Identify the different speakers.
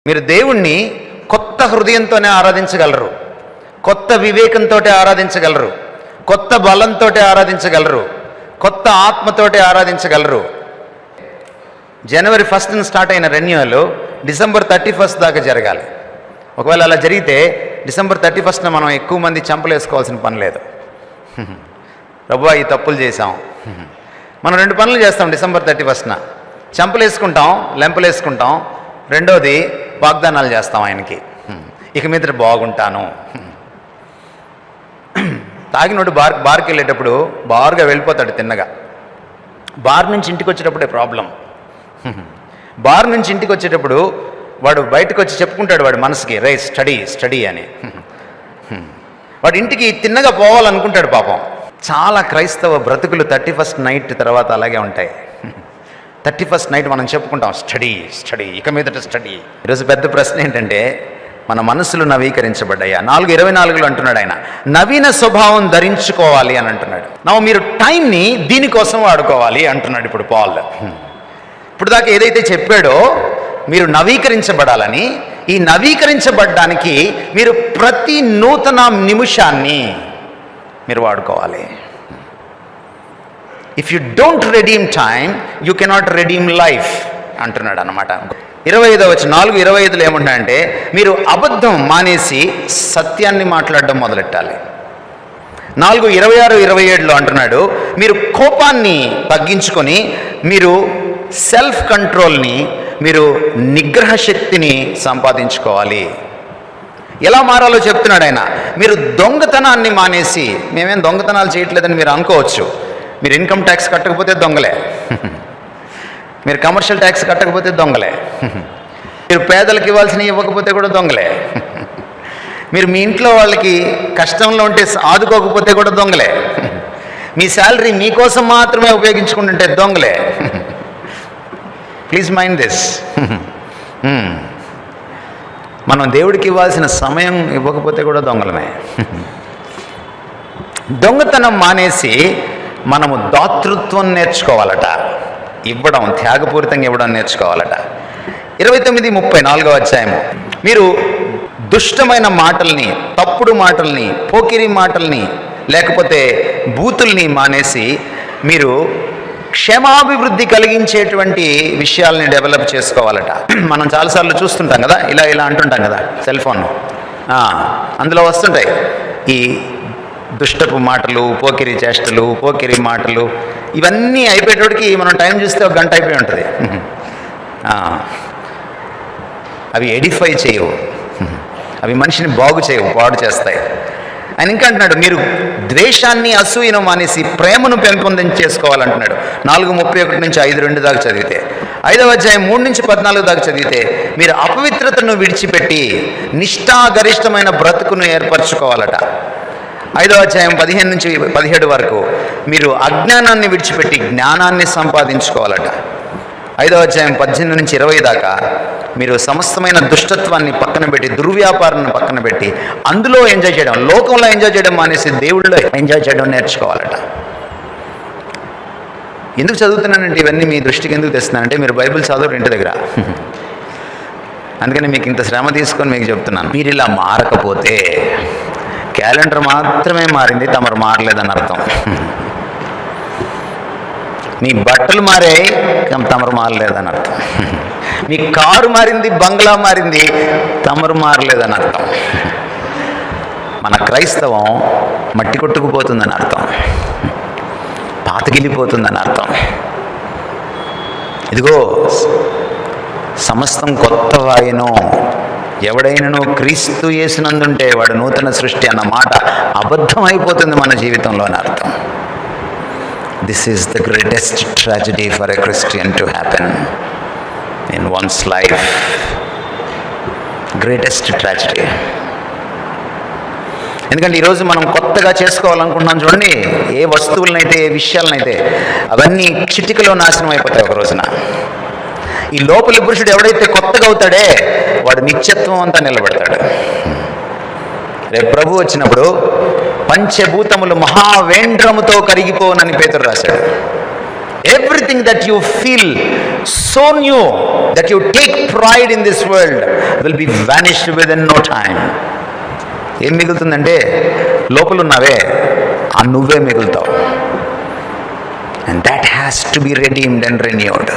Speaker 1: మీరు దేవుణ్ణి కొత్త హృదయంతోనే ఆరాధించగలరు, కొత్త వివేకంతో ఆరాధించగలరు, కొత్త బలంతో ఆరాధించగలరు, కొత్త ఆత్మతోటి ఆరాధించగలరు. జనవరి 1న స్టార్ట్ అయిన రెన్యూవల్ డిసెంబర్ 31 దాకా జరగాలి. ఒకవేళ అలా జరిగితే డిసెంబర్ 31న మనం ఎక్కువ మంది చంపలు వేసుకోవాల్సిన పని లేదు. ప్రభువా ఈ తప్పులు చేసాం. మనం 2 పనులు చేస్తాం డిసెంబర్ 31న. చంపలు వేసుకుంటాం, లెంపలు వేసుకుంటాం. రెండోది వాగ్దానాలు చేస్తాం ఆయనకి, ఇక మీద బాగుంటాను. తాగినోడు బార్కి వెళ్ళేటప్పుడు బారుగా వెళ్ళిపోతాడు తిన్నగా. బార్ నుంచి ఇంటికి వచ్చేటప్పుడే ప్రాబ్లం. బార్ నుంచి ఇంటికి వచ్చేటప్పుడు వాడు బయటకు వచ్చి చెప్పుకుంటాడు వాడు మనసుకి, రే స్టడీ అని. వాడు ఇంటికి తిన్నగా పోవాలనుకుంటాడు పాపం. చాలా క్రైస్తవ బ్రతుకులు 31st నైట్ తర్వాత అలాగే ఉంటాయి. 31st నైట్ మనం చెప్పుకుంటాం స్టడీ, ఇక మీదట స్టడీ. ఈరోజు పెద్ద ప్రశ్న ఏంటంటే, మన మనసులు నవీకరించబడ్డాయా? 4:24 అంటున్నాడు ఆయన, నవీన స్వభావం ధరించుకోవాలి అని అంటున్నాడు. మీరు టైంని దీనికోసం వాడుకోవాలి అంటున్నాడు ఇప్పుడు పాల్. ఇప్పుడు దాకా ఏదైతే చెప్పాడో మీరు నవీకరించబడాలని, ఈ నవీకరించబడ్డానికి మీరు ప్రతి నూతన నిమిషాన్ని మీరు వాడుకోవాలి. If you don't redeem time you cannot redeem life అంటున్నాడు అన్నమాట. 25వ వచనం 4:25లో ఏమంటున్నాడంటే, మీరు అబద్ధం మానేసి సత్యాన్ని మాట్లాడడం మొదలెట్టాలి. 4:26, 27లో అంటున్నాడు, మీరు కోపాన్ని తగ్గించుకొని మీరు సెల్ఫ్ కంట్రోల్ని, మీరు నిగ్రహ శక్తిని సంపాదించుకోవాలి. ఎలా మారాలో చెప్తున్నాడు ఆయన. మీరు దొంగతనాన్ని మానేసి, మేమేం దొంగతనాలు చేయట్లేదని మీరు అనుకోవచ్చు. మీరు ఇన్కమ్ ట్యాక్స్ కట్టకపోతే దొంగలే, మీరు కమర్షియల్ ట్యాక్స్ కట్టకపోతే దొంగలే, మీరు పేదలకు ఇవ్వాల్సినవి ఇవ్వకపోతే కూడా దొంగలే, మీరు మీ ఇంట్లో వాళ్ళకి కష్టంలో ఉంటే ఆదుకోకపోతే కూడా దొంగలే, మీ శాలరీ మీకోసం మాత్రమే ఉపయోగించుకుంటుంటే దొంగలే. Please mind this. మనం దేవుడికి ఇవ్వాల్సిన సమయం ఇవ్వకపోతే కూడా దొంగలమే. దొంగతనం మానేసి మనము దాతృత్వం నేర్చుకోవాలట. ఇవ్వడం, త్యాగపూరితంగా ఇవ్వడం నేర్చుకోవాలట. 29:34 అధ్యాయము, మీరు దుష్టమైన మాటల్ని, తప్పుడు మాటల్ని, పోకిరి మాటల్ని, లేకపోతే బూతుల్ని మానేసి మీరు క్షేమాభివృద్ధి కలిగించేటువంటి విషయాల్ని డెవలప్ చేసుకోవాలట. మనం చాలాసార్లు చూస్తుంటాం కదా, ఇలా అంటుంటాం కదా, సెల్ ఫోన్ అందులో వస్తుంటాయి ఈ దుష్టపు మాటలు, పోకిరి చేష్టలు, పోకిరి మాటలు. ఇవన్నీ అయిపోయేటోడికి మనం టైం చూస్తే 1 గంట అయిపోయి ఉంటుంది. అవి ఎడిఫై చేయవు, అవి మనిషిని బాగు చేయవు, పాడు చేస్తాయి. ఆయన ఇంకా అంటున్నాడు, మీరు ద్వేషాన్ని, అసూయను మానేసి ప్రేమను పెంపొందించేసుకోవాలంటున్నాడు. 4:31 నుంచి 5:2 దాకా చదివితే, 5వ అధ్యాయం 3 నుంచి 14 దాకా చదివితే, మీరు అపవిత్రతను విడిచిపెట్టి నిష్ఠాగరిష్టమైన బ్రతుకును ఏర్పరచుకోవాలట. 5వ అధ్యాయం 15 నుంచి 17 వరకు మీరు అజ్ఞానాన్ని విడిచిపెట్టి జ్ఞానాన్ని సంపాదించుకోవాలట. 5వ అధ్యాయం 18 నుంచి 20 దాకా మీరు సమస్తమైన దుష్టత్వాన్ని పక్కన పెట్టి, దుర్వ్యాపారాన్ని పక్కన పెట్టి అందులో ఎంజాయ్ చేయడం, లోకంలో ఎంజాయ్ చేయడం మానేసి దేవుళ్ళలో ఎంజాయ్ చేయడం నేర్చుకోవాలట. ఎందుకు చదువుతున్నానంటే, ఇవన్నీ మీ దృష్టికి ఎందుకు తెస్తున్నానంటే, మీరు బైబిల్ చదవరు ఇంటి దగ్గర, అందుకని మీకు ఇంత శ్రమ తీసుకొని మీకు చెప్తున్నాను. మీరు ఇలా మారకపోతే, క్యాలెండర్ మాత్రమే మారింది, తమరు మారలేదని అర్థం. మీ బట్టలు మారాయి, తమరు మారలేదని అర్థం. మీ కారు మారింది, బంగ్లా మారింది, తమరు మారలేదని అర్థం. మన క్రైస్తవం మట్టి కొట్టుకుపోతుందని అర్థం, పాతగిలిపోతుందని అర్థం. ఇదిగో సమస్తం కొత్తవాయను, ఎవడైనను క్రీస్తు యేసునందుంటే వాడు నూతన సృష్టి అన్న మాట అబద్ధం అయిపోతుంది మన జీవితంలో అని అర్థం. This is the greatest tragedy for a Christian to happen in one's life. Greatest tragedy. ఎందుకంటే ఈరోజు మనం కొత్తగా చేసుకోవాలనుకుంటున్నాం చూడండి, ఏ వస్తువులనైతే, ఏ విషయాలనైతే, అవన్నీ చిటికలో నాశనం అయిపోతాయి ఒక రోజున. ఈ లోపలి పురుషుడు ఎవడైతే కొత్తగా అవుతాడే వాడు నిత్యత్వం అంతా నిలబెడతాడు. రేపు ప్రభు వచ్చినప్పుడు పంచభూతములు మహావేంద్రముతో కరిగిపోనని పేతురు రాశాడు. everything that you feel so new, that you take pride in this world, will be vanished within no time. ఏం మిగులుతుందంటే లోపల ఉన్నవే ఆ నువ్వే మిగులుతావు. And that has to be redeemed and renewed.